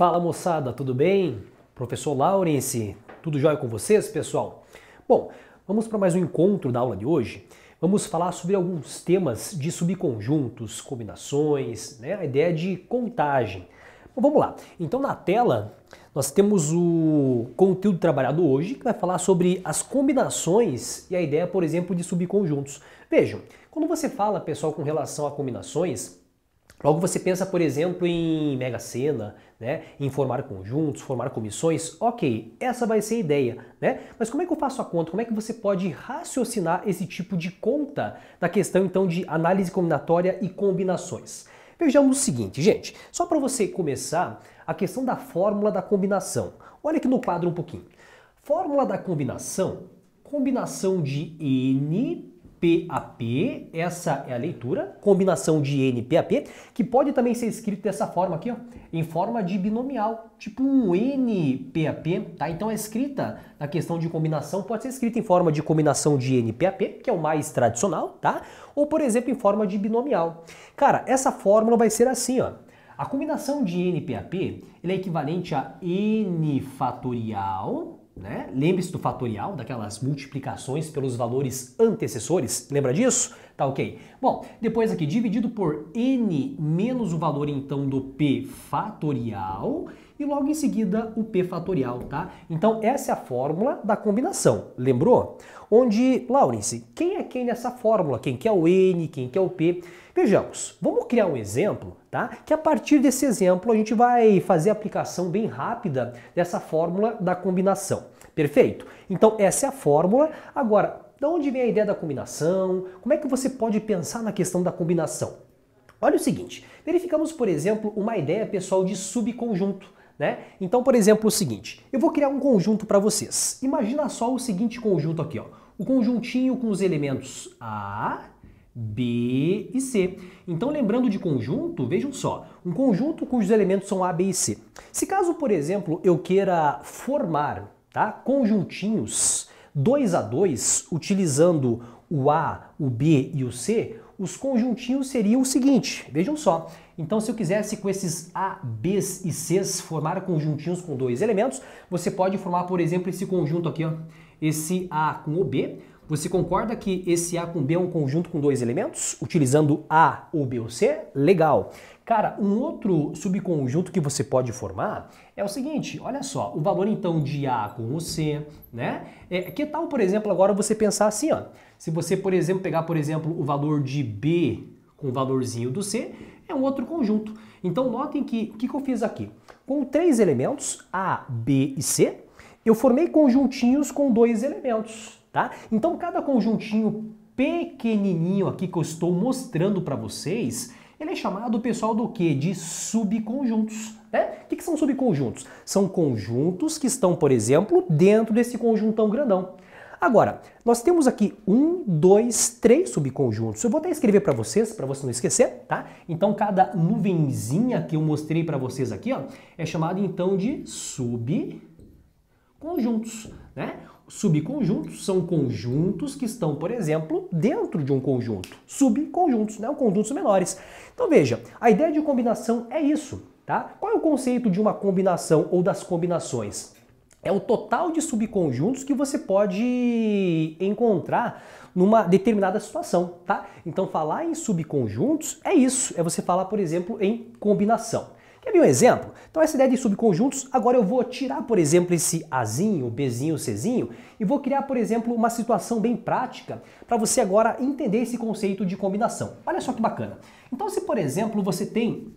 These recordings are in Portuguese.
Fala moçada, tudo bem? Professor Laurence, tudo jóia com vocês, pessoal? Bom, vamos para mais um encontro da aula de hoje. Vamos falar sobre alguns temas de subconjuntos, combinações, né? A ideia de contagem. Bom, vamos lá. Então na tela nós temos o conteúdo trabalhado hoje que vai falar sobre as combinações e a ideia, por exemplo, de subconjuntos. Vejam, quando você fala, pessoal, com relação a combinações, logo você pensa, por exemplo, em Mega Sena, né? Em formar conjuntos, formar comissões. Ok, essa vai ser a ideia, né? Mas como é que eu faço a conta? Como é que você pode raciocinar esse tipo de conta da questão, então, de análise combinatória e combinações? Vejamos o seguinte, gente, só para você começar, a questão da fórmula da combinação. Olha aqui no quadro um pouquinho. Fórmula da combinação, combinação de NPAP, essa é a leitura, combinação de NPAP, que pode também ser escrito dessa forma aqui, ó, em forma de binomial, tipo um NPAP, tá? Então a escrita na questão de combinação pode ser escrita em forma de combinação de NPAP, que é o mais tradicional, tá? Ou, por exemplo, em forma de binomial. Cara, essa fórmula vai ser assim, ó. A combinação de NPAP, ele é equivalente a N fatorial, né? Lembre-se do fatorial, daquelas multiplicações pelos valores antecessores, lembra disso? Tá ok. Bom, depois aqui, dividido por N menos o valor então do P fatorial e logo em seguida o P fatorial, tá? Então essa é a fórmula da combinação, lembrou? Onde, Laurence, quem é quem nessa fórmula? Quem que é o N, quem que é o P? Vejamos, vamos criar um exemplo, tá? Que a partir desse exemplo a gente vai fazer a aplicação bem rápida dessa fórmula da combinação. Perfeito? Então essa é a fórmula. Agora, de onde vem a ideia da combinação? Como é que você pode pensar na questão da combinação? Olha o seguinte, verificamos, por exemplo, uma ideia, pessoal, de subconjunto, né? Então, por exemplo, o seguinte, eu vou criar um conjunto para vocês. Imagina só o seguinte conjunto aqui, ó. O conjuntinho com os elementos A, B e C. Então, lembrando de conjunto, vejam só, um conjunto cujos elementos são A, B e C. Se caso, por exemplo, eu queira formar, tá, conjuntinhos 2 a 2, utilizando o A, o B e o C, os conjuntinhos seriam o seguinte, vejam só. Então, se eu quisesse com esses A, Bs e Cs formar conjuntinhos com dois elementos, você pode formar, por exemplo, esse conjunto aqui, ó, esse A com o B. Você concorda que esse A com B é um conjunto com dois elementos, utilizando A ou B ou C? Legal. Cara, um outro subconjunto que você pode formar é o seguinte, olha só, o valor então de A com o C, né? Que tal, por exemplo, agora você pensar assim, ó, se você, por exemplo, pegar, por exemplo, o valor de B com o valorzinho do C, é um outro conjunto. Então, notem que o que eu fiz aqui? Com três elementos, A, B e C, eu formei conjuntinhos com dois elementos, tá? Então, cada conjuntinho pequenininho aqui que eu estou mostrando para vocês, ele é chamado, pessoal, do quê? De subconjuntos, né? O que são subconjuntos? São conjuntos que estão, por exemplo, dentro desse conjuntão grandão. Agora, nós temos aqui 1, 2, 3 subconjuntos. Eu vou até escrever para você não esquecer, tá? Então, cada nuvenzinha que eu mostrei para vocês aqui, ó, é chamada então de subconjuntos, né? Subconjuntos são conjuntos que estão, por exemplo, dentro de um conjunto. Subconjuntos, né? Conjuntos menores. Então, veja, a ideia de combinação é isso, tá? Qual é o conceito de uma combinação ou das combinações? É o total de subconjuntos que você pode encontrar numa determinada situação, tá? Então, falar em subconjuntos é isso, é você falar, por exemplo, em combinação. Quer ver um exemplo? Então, essa ideia de subconjuntos, agora eu vou tirar, por exemplo, esse Azinho, Bzinho, Czinho e vou criar, por exemplo, uma situação bem prática para você agora entender esse conceito de combinação. Olha só que bacana. Então, se, por exemplo, você tem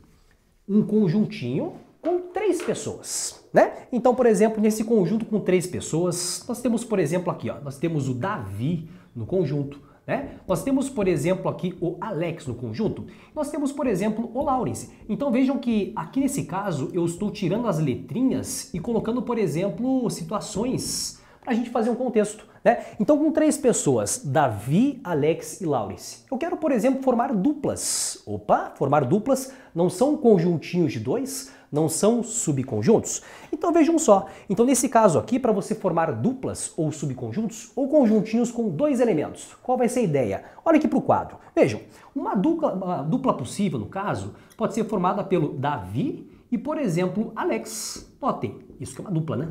um conjuntinho com três pessoas, né? Então, por exemplo, nesse conjunto com três pessoas, nós temos, por exemplo, aqui, ó, nós temos o Davi no conjunto, né? Nós temos, por exemplo, aqui o Alex no conjunto. Nós temos, por exemplo, o Laurence. Então, vejam que aqui nesse caso eu estou tirando as letrinhas e colocando, por exemplo, situações para a gente fazer um contexto, né? Então, com três pessoas, Davi, Alex e Laurence, eu quero, por exemplo, formar duplas. Opa, formar duplas não são conjuntinhos de dois, não são subconjuntos? Então vejam só, então nesse caso aqui, para você formar duplas ou subconjuntos ou conjuntinhos com dois elementos, qual vai ser a ideia? Olha aqui para o quadro. Vejam, uma dupla possível, no caso, pode ser formada pelo Davi e, por exemplo, Alex. Notem, isso que é uma dupla, né?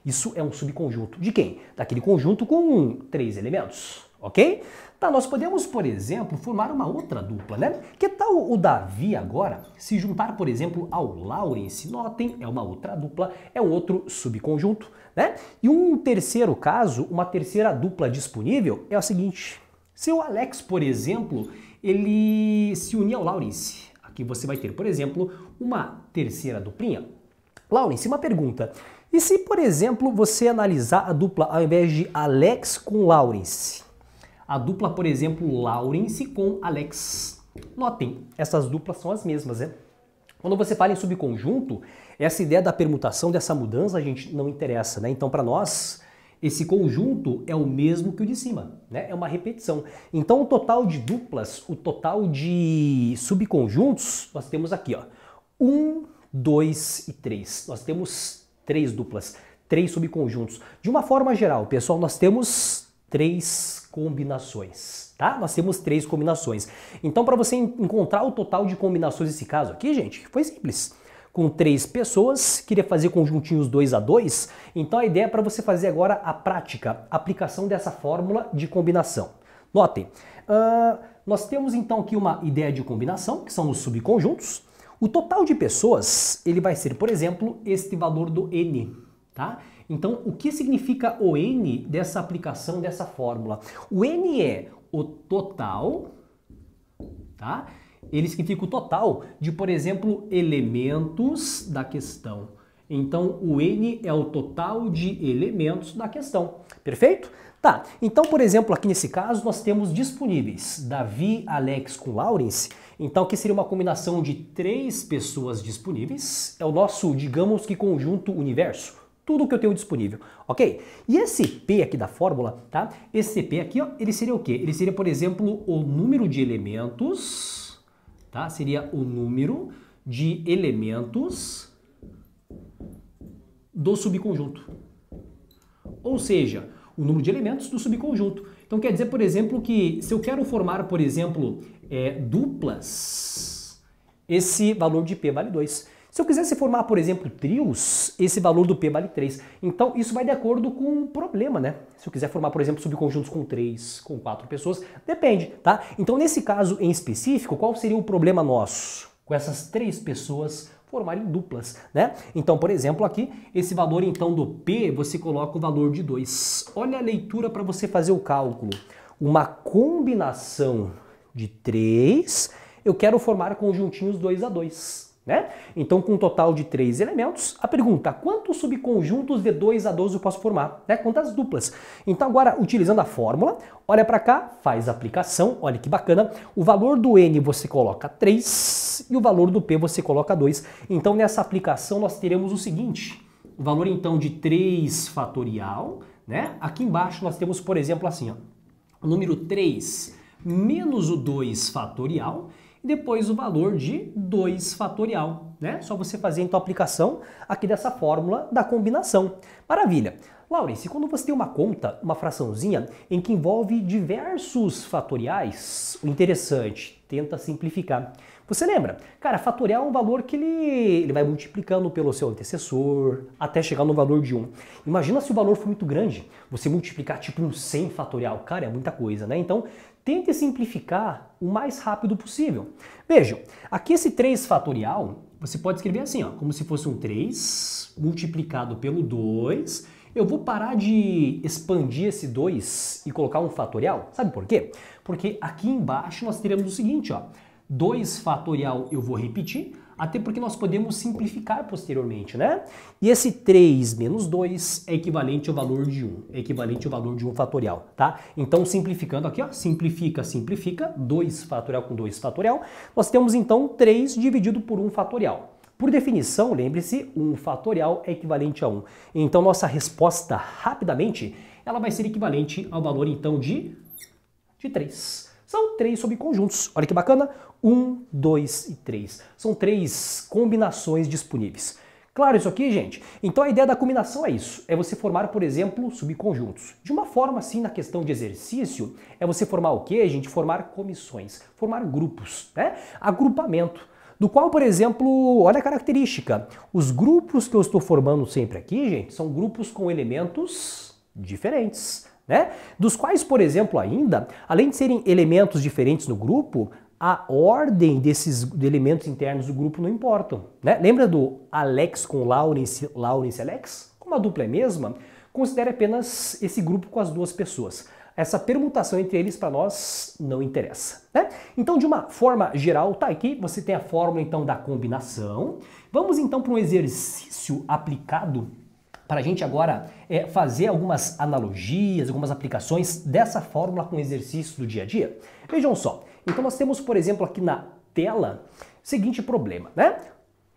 Isso é um subconjunto de quem? Daquele conjunto com 3 elementos, ok? Tá, nós podemos, por exemplo, formar uma outra dupla, né? Que tal o Davi agora se juntar, por exemplo, ao Lawrence? Notem, é uma outra dupla, é um outro subconjunto, né? E um terceiro caso, uma terceira dupla disponível é o seguinte. Se o Alex, por exemplo, ele se unir ao Lawrence, aqui você vai ter, por exemplo, uma terceira duplinha. Lawrence, uma pergunta. E se, por exemplo, você analisar a dupla ao invés de Alex com Lawrence? A dupla, por exemplo, Lawrence com Alex. Notem, essas duplas são as mesmas, né? Quando você fala em subconjunto, essa ideia da permutação, dessa mudança, a gente não interessa, né? Então, para nós, esse conjunto é o mesmo que o de cima, né? É uma repetição. Então, o total de duplas, o total de subconjuntos, nós temos aqui, ó, 1, 2 e 3. Nós temos 3 duplas, 3 subconjuntos. De uma forma geral, pessoal, nós temos 3 combinações, tá? Nós temos 3 combinações. Então, para você encontrar o total de combinações nesse caso aqui, gente, foi simples. Com 3 pessoas, queria fazer conjuntinhos 2 a 2, então a ideia é para você fazer agora a prática, a aplicação dessa fórmula de combinação. Notem, nós temos então aqui uma ideia de combinação, que são os subconjuntos. O total de pessoas, ele vai ser, por exemplo, este valor do N, tá? Então, o que significa o N dessa aplicação dessa fórmula? O N é o total, tá? Ele significa o total de, por exemplo, elementos da questão. Então, o N é o total de elementos da questão. Perfeito? Tá, então, por exemplo, aqui nesse caso, nós temos disponíveis Davi, Alex com Lawrence. Então, aqui seria uma combinação de 3 pessoas disponíveis. É o nosso, digamos que, conjunto universo. Tudo que eu tenho disponível, ok? E esse P aqui da fórmula, tá? Esse P aqui, ó, ele seria o quê? Ele seria, por exemplo, o número de elementos, tá? Seria o número de elementos do subconjunto. Ou seja, o número de elementos do subconjunto. Então quer dizer, por exemplo, que se eu quero formar, por exemplo, duplas, esse valor de P vale 2. Se eu quisesse formar, por exemplo, trios, esse valor do P vale 3. Então isso vai de acordo com o problema, né? Se eu quiser formar, por exemplo, subconjuntos com 3, com 4 pessoas, depende, tá? Então nesse caso em específico, qual seria o problema nosso? Com essas 3 pessoas formarem duplas, né? Então, por exemplo, aqui, esse valor então do P, você coloca o valor de 2. Olha a leitura para você fazer o cálculo. Uma combinação de 3, eu quero formar conjuntinhos 2 a 2, né? Então, com um total de 3 elementos, a pergunta, quantos subconjuntos de 2 a 12 eu posso formar? Né? Quantas duplas? Então, agora, utilizando a fórmula, olha para cá, faz a aplicação, olha que bacana, o valor do N você coloca 3 e o valor do P você coloca 2. Então, nessa aplicação, nós teremos o seguinte, o valor, então, de 3 fatorial, né? Aqui embaixo nós temos, por exemplo, assim, ó, o número 3 menos o 2 fatorial, depois o valor de 2 fatorial, né? Só você fazer então a aplicação aqui dessa fórmula da combinação. Maravilha! Lawrence, quando você tem uma conta, uma fraçãozinha, em que envolve diversos fatoriais, o interessante, tenta simplificar. Você lembra? Cara, fatorial é um valor que ele vai multiplicando pelo seu antecessor até chegar no valor de 1. Imagina se o valor for muito grande, você multiplicar tipo um 100 fatorial. Cara, é muita coisa, né? Então, tente simplificar o mais rápido possível. Vejam, aqui esse 3 fatorial, você pode escrever assim, ó, como se fosse um 3 multiplicado pelo 2. Eu vou parar de expandir esse 2 e colocar um fatorial. Sabe por quê? Porque aqui embaixo nós teremos o seguinte, ó, 2 fatorial eu vou repetir, até porque nós podemos simplificar posteriormente, né? E esse 3 menos 2 é equivalente ao valor de 1, é equivalente ao valor de 1 fatorial, tá? Então, simplificando aqui, ó, simplifica, 2 fatorial com 2 fatorial, nós temos então 3 dividido por 1 fatorial. Por definição, lembre-se, 1 fatorial é equivalente a 1. Então, nossa resposta, rapidamente, ela vai ser equivalente ao valor, então, de 3. São 3 subconjuntos. Olha que bacana. 1, 2 e 3. São 3 combinações disponíveis. Claro isso aqui, gente? Então a ideia da combinação é isso. É você formar, por exemplo, subconjuntos. De uma forma assim, na questão de exercício, é você formar o quê, gente? Formar comissões, formar grupos, né? Agrupamento. Do qual, por exemplo, olha a característica. Os grupos que eu estou formando sempre aqui, gente, são grupos com elementos diferentes, né? Dos quais, por exemplo, ainda, além de serem elementos diferentes no grupo, a ordem desses elementos internos do grupo não importam, né? Lembra do Alex com Lawrence, Lawrence e Alex? Como a dupla é a mesma, considere apenas esse grupo com as duas pessoas. Essa permutação entre eles para nós não interessa, né? Então, de uma forma geral, tá aqui, você tem a fórmula então da combinação. Vamos então para um exercício aplicado para a gente agora fazer algumas analogias, algumas aplicações dessa fórmula com exercícios do dia a dia. Vejam só, então nós temos, por exemplo, aqui na tela, o seguinte problema, né?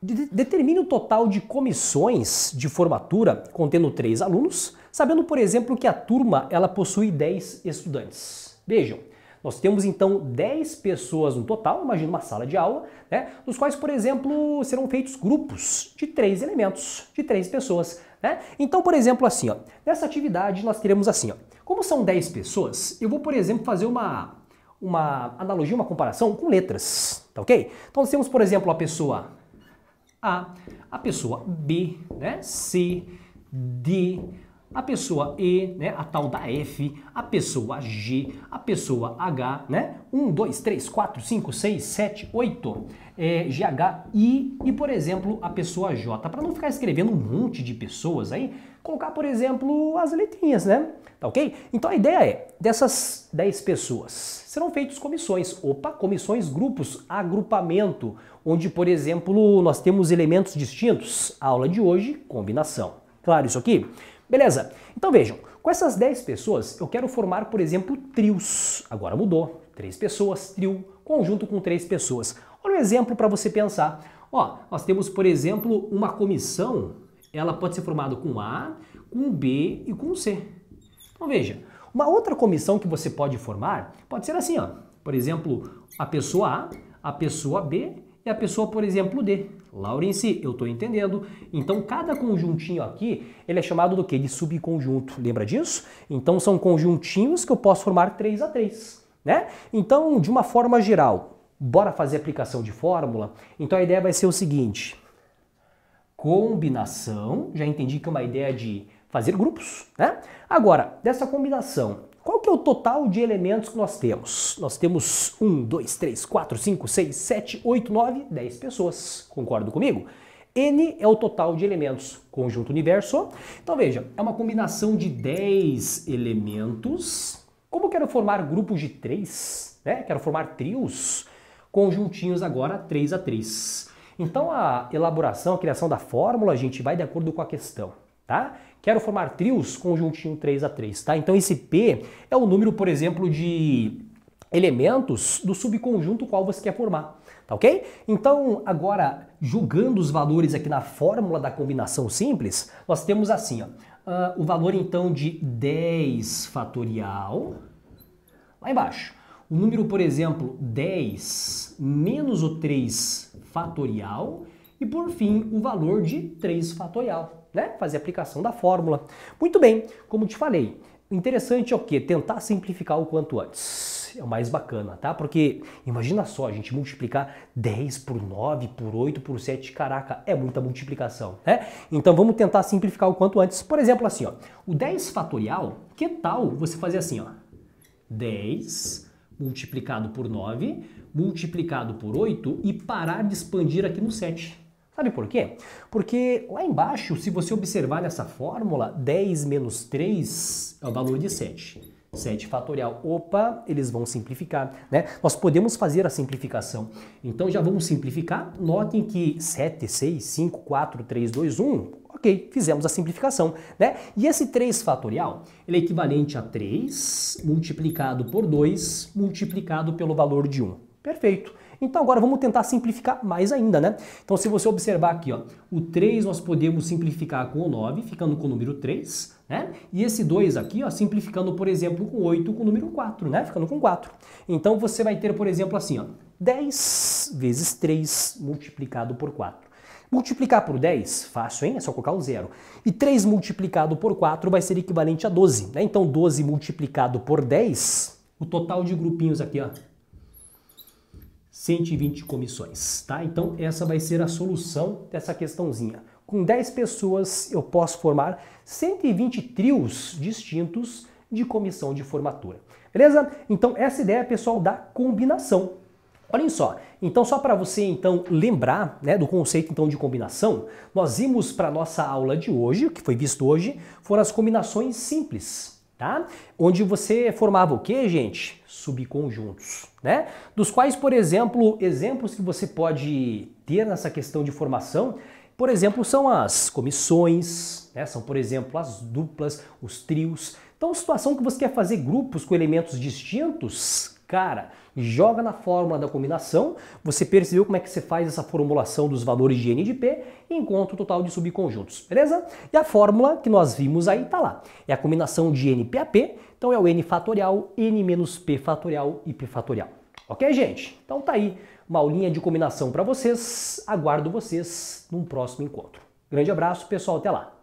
Determine o total de comissões de formatura contendo 3 alunos, sabendo, por exemplo, que a turma ela possui 10 estudantes. Vejam, nós temos então 10 pessoas no total, imagina uma sala de aula, né? Dos quais, por exemplo, serão feitos grupos de 3 elementos, de 3 pessoas, né? Então, por exemplo, assim, ó, nessa atividade nós teremos assim, ó, como são 10 pessoas, eu vou, por exemplo, fazer uma analogia, uma comparação com letras, tá ok? Então nós temos, por exemplo, a pessoa a pessoa B, né? C, D, a pessoa E, né? A tal da F, a pessoa G, a pessoa H, né? 1, 2, 3, 4, 5, 6, 7, 8, GH, I e, por exemplo, a pessoa J. Para não ficar escrevendo um monte de pessoas aí, colocar, por exemplo, as letrinhas, né? Tá ok? Então a ideia é, dessas 10 pessoas, serão feitas comissões. Opa, comissões, grupos, agrupamento, onde, por exemplo, nós temos elementos distintos. A aula de hoje, combinação. Claro isso aqui? Beleza. Então vejam, com essas 10 pessoas, eu quero formar, por exemplo, trios. Agora mudou. 3 pessoas, trio, conjunto com 3 pessoas. Olha um exemplo para você pensar. Ó, nós temos, por exemplo, uma comissão, ela pode ser formada com A, com B e com C. Então veja, uma outra comissão que você pode formar pode ser assim, ó. Por exemplo, a pessoa A, a pessoa B e a pessoa, por exemplo, D. Lawrence, eu estou entendendo. Então cada conjuntinho aqui, ele é chamado do quê? De subconjunto. Lembra disso? Então são conjuntinhos que eu posso formar 3 a 3, né? Então, de uma forma geral, bora fazer aplicação de fórmula? Então a ideia vai ser o seguinte. Combinação, já entendi que é uma ideia de fazer grupos, né? Agora, dessa combinação, qual que é o total de elementos que nós temos? Nós temos 1, 2, 3, 4, 5, 6, 7, 8, 9, 10 pessoas. Concordo comigo? N é o total de elementos, conjunto universo. Então veja, é uma combinação de 10 elementos. Como eu quero formar grupos de 3, né? Quero formar trios, conjuntinhos agora 3 a 3. Então a elaboração, a criação da fórmula, a gente vai de acordo com a questão, tá? Quero formar trios, conjuntinho 3 a 3, tá? Então esse P é o número, por exemplo, de elementos do subconjunto qual você quer formar, tá ok? Então agora, jogando os valores aqui na fórmula da combinação simples, nós temos assim, ó, o valor então de 10 fatorial, lá embaixo. O número, por exemplo, 10 menos o 3 fatorial e, por fim, o valor de 3 fatorial, né? Fazer a aplicação da fórmula. Muito bem, como te falei, o interessante é o quê? Tentar simplificar o quanto antes. É o mais bacana, tá? Porque imagina só, a gente multiplicar 10 por 9, por 8, por 7, caraca, é muita multiplicação, né? Então vamos tentar simplificar o quanto antes. Por exemplo, assim, ó, o 10 fatorial, que tal você fazer assim, ó? 10 multiplicado por 9, multiplicado por 8 e parar de expandir aqui no 7. Sabe por quê? Porque lá embaixo, se você observar nessa fórmula, 10 menos 3 é o valor de 7. 7 fatorial. Opa, eles vão simplificar, né? Nós podemos fazer a simplificação. Então já vamos simplificar. Notem que 7, 6, 5, 4, 3, 2, 1... Ok, fizemos a simplificação, né? E esse 3 fatorial, ele é equivalente a 3 multiplicado por 2 multiplicado pelo valor de 1. Perfeito. Então agora vamos tentar simplificar mais ainda, né? Então se você observar aqui, ó, o 3 nós podemos simplificar com o 9, ficando com o número 3, né? E esse 2 aqui, ó, simplificando, por exemplo, com 8, com o número 4, né? Ficando com 4. Então você vai ter, por exemplo, assim, ó, 10 vezes 3 multiplicado por 4. Multiplicar por 10, fácil, hein? É só colocar o 0. E 3 multiplicado por 4 vai ser equivalente a 12, né? Então 12 multiplicado por 10, o total de grupinhos aqui, ó, 120 comissões, tá? Então essa vai ser a solução dessa questãozinha. Com 10 pessoas eu posso formar 120 trios distintos de comissão de formatura. Beleza? Então essa ideia, pessoal, da combinação. Olhem só, então só para você então lembrar, né, do conceito então de combinação, nós vimos para nossa aula de hoje, o que foi visto hoje, foram as combinações simples, tá? Onde você formava o quê, gente? Subconjuntos, né? Dos quais, por exemplo, exemplos que você pode ter nessa questão de formação, por exemplo, são as comissões, né? São, por exemplo, as duplas, os trios. Então, situação que você quer fazer grupos com elementos distintos, cara, joga na fórmula da combinação, você percebeu como é que você faz essa formulação dos valores de N e de P e encontra o total de subconjuntos, beleza? E a fórmula que nós vimos aí tá lá, é a combinação de NPAP, então é o N fatorial, N menos P fatorial e P fatorial. Ok, gente? Então tá aí, uma aulinha de combinação para vocês, aguardo vocês num próximo encontro. Grande abraço, pessoal, até lá!